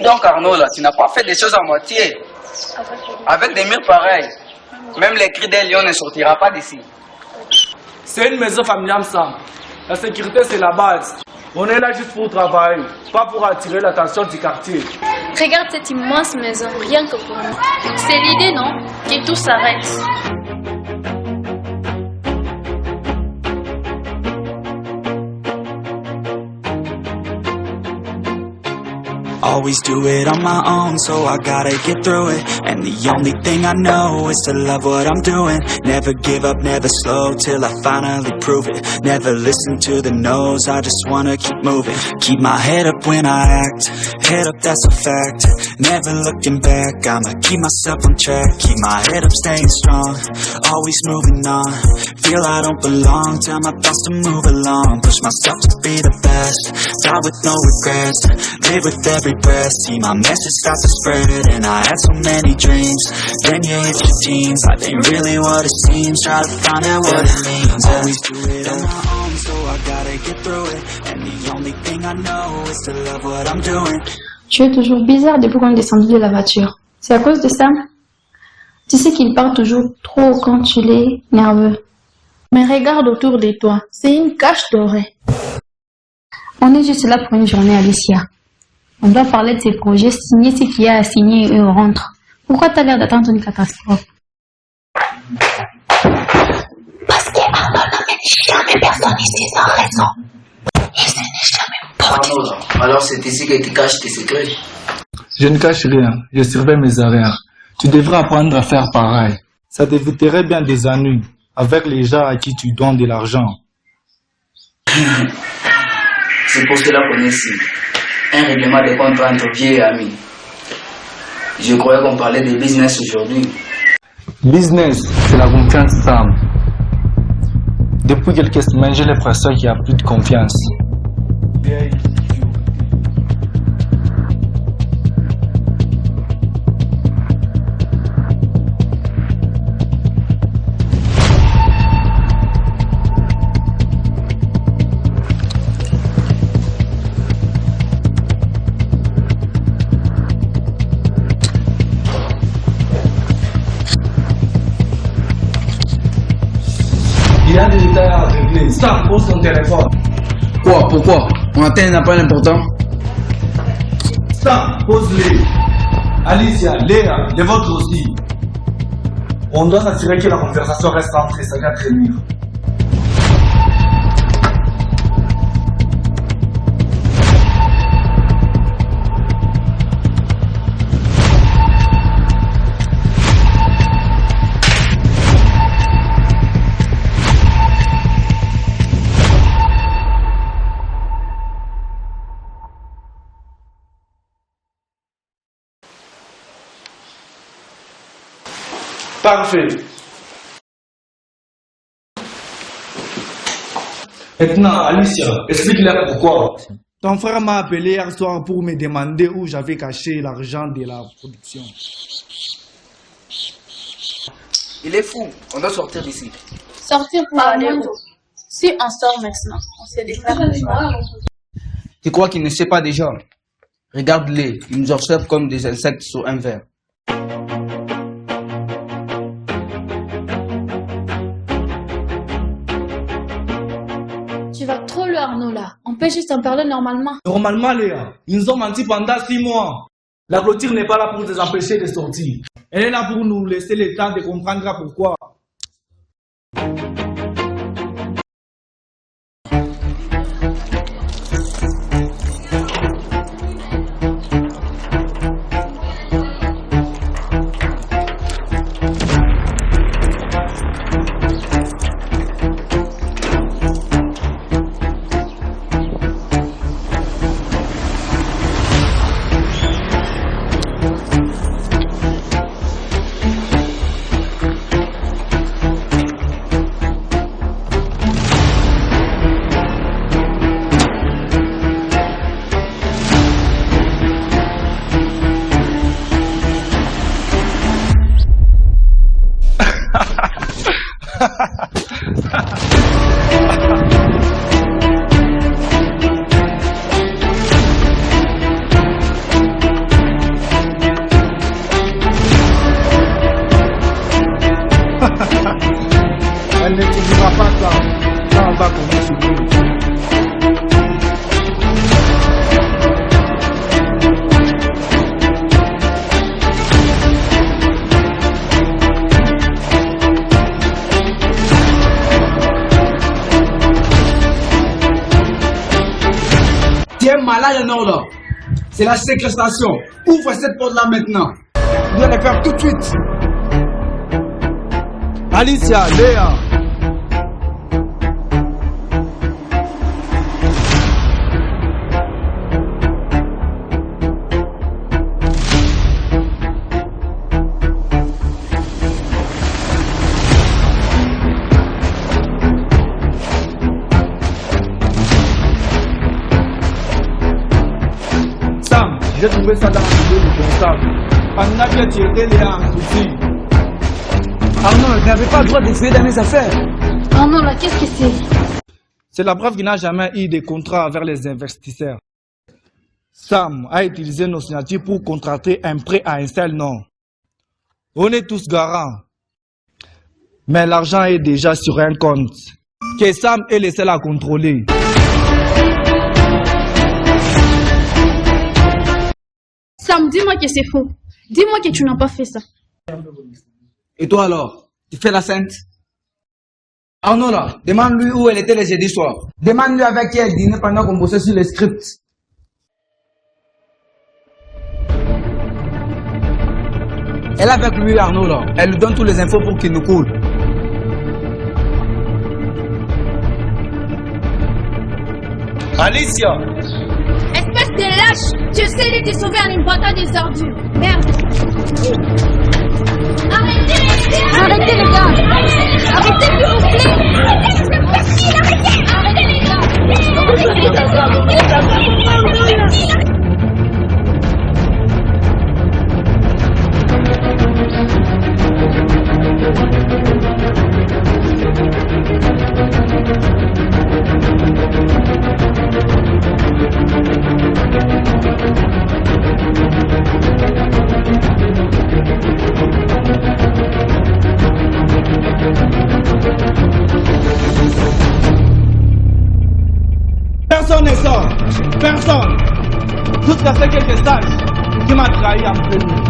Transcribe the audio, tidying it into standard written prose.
Dis donc Arnaud, là, tu n'as pas fait des choses à moitié. Avec des murs pareils, même les cris des lions ne sortira pas d'ici. C'est une maison familiale, Sam. La sécurité, c'est la base. On est là juste pour travailler, pas pour attirer l'attention du quartier. Regarde cette immense maison, rien que pour nous. C'est l'idée, non? Que tout s'arrête. Always do it on my own, so I gotta get through it. And the only thing I know is to love what I'm doing. Never give up, never slow, till I finally prove it. Never listen to the no's, I just wanna keep moving. Keep my head up when I act, head up, that's a fact. Never looking back, I'ma keep myself on track. Keep my head up, staying strong, always moving on. Feel I don't belong, tell my thoughts to move along. Push myself to be the best, die with no regrets. Live with every breath, see my message start to spread. And I had so many dreams, then you hit your teens. Life ain't really what it seems, try to find out what it means. Always do it on my own, so I gotta get through it. And the only thing I know is to love what I'm doing. Tu es toujours bizarre depuis qu'on est descendu de la voiture. C'est à cause de ça? Tu sais qu'il parle toujours trop quand tu l'es nerveux. Mais regarde autour de toi, c'est une cache dorée. On est juste là pour une journée, Alicia. On doit parler de ses projets, signer ce qu'il y a à signer et on rentre. Pourquoi t'as l'air d'attendre une catastrophe? Parce que Arnaud n'amène jamais personne ici sans raison. Et ce n'est jamais possible. Arnaud, alors c'est ici que tu caches tes secrets? Je ne cache rien, je surveille mes arrières. Tu devrais apprendre à faire pareil. Ça t'éviterait bien des ennuis avec les gens à qui tu donnes de l'argent. C'est pour cela qu'on est ici. Un règlement de compte entre vieux et amis. Je croyais qu'on parlait de business aujourd'hui. Business, c'est la confiance, Sam. Depuis quelques semaines, j'ai l'impression qu'il n'y a plus de confiance. Il y a des détails à régler. Sam, pose ton téléphone. Quoi? Pourquoi? On atteint un appel important? Sam, pose-les. Alicia, Léa, les vôtres aussi. On doit s'assurer que la conversation reste centrée, ça vient très nuire. Parfait. Maintenant, Alicia, explique-leur pourquoi. Ton frère m'a appelé hier soir pour me demander où j'avais caché l'argent de la production. Il est fou, on doit sortir d'ici. Sortir pour aller où? Si on sort maintenant, on se déclare. Tu crois qu'il ne sait pas déjà? Regarde-les, ils nous observent comme des insectes sur un verre. Tu vas trop loin, Arnaud, là. On peut juste en parler normalement. Normalement, Léa, ils nous ont menti pendant 6 mois. La clôture n'est pas là pour nous empêcher de sortir. Elle est là pour nous laisser le temps de comprendre pourquoi. c'est la séquestration. Ouvre cette porte-là maintenant. Tu dois le faire tout de suite. Alicia, Léa. Sam, j'ai trouvé ça dans le bureau du comptable. Pendant que tu étais Léa en souci. Arnaud, tu n'avais pas le droit de fouiller dans mes affaires. Oh non, là, qu'est-ce que c'est? C'est la preuve qu'il n'a jamais eu de contrat avec les investisseurs. Sam a utilisé nos signatures pour contracter un prêt à un seul nom. On est tous garants. Mais l'argent est déjà sur un compte que Sam est le seul à contrôler. Sam, dis-moi que c'est faux. Dis-moi que tu n'as pas fait ça. Et toi alors, tu fais la sainte? Arnaud là, demande-lui où elle était le jeudi soir. Demande-lui avec qui elle dînait pendant qu'on bossait sur le script. Elle est avec lui Arnaud là, elle lui donne toutes les infos pour qu'il nous coule. Alicia! Espèce de lâche, tu essaies de te sauver en inventant des ordures. Merde. Arrêtez les gars! Arrêtez les gars! Arrêtez s'il vous plaît! Arrêtez les gars! Personne ne sort. Personne. Jusqu'à ce que je sache qui m'a trahi en premier.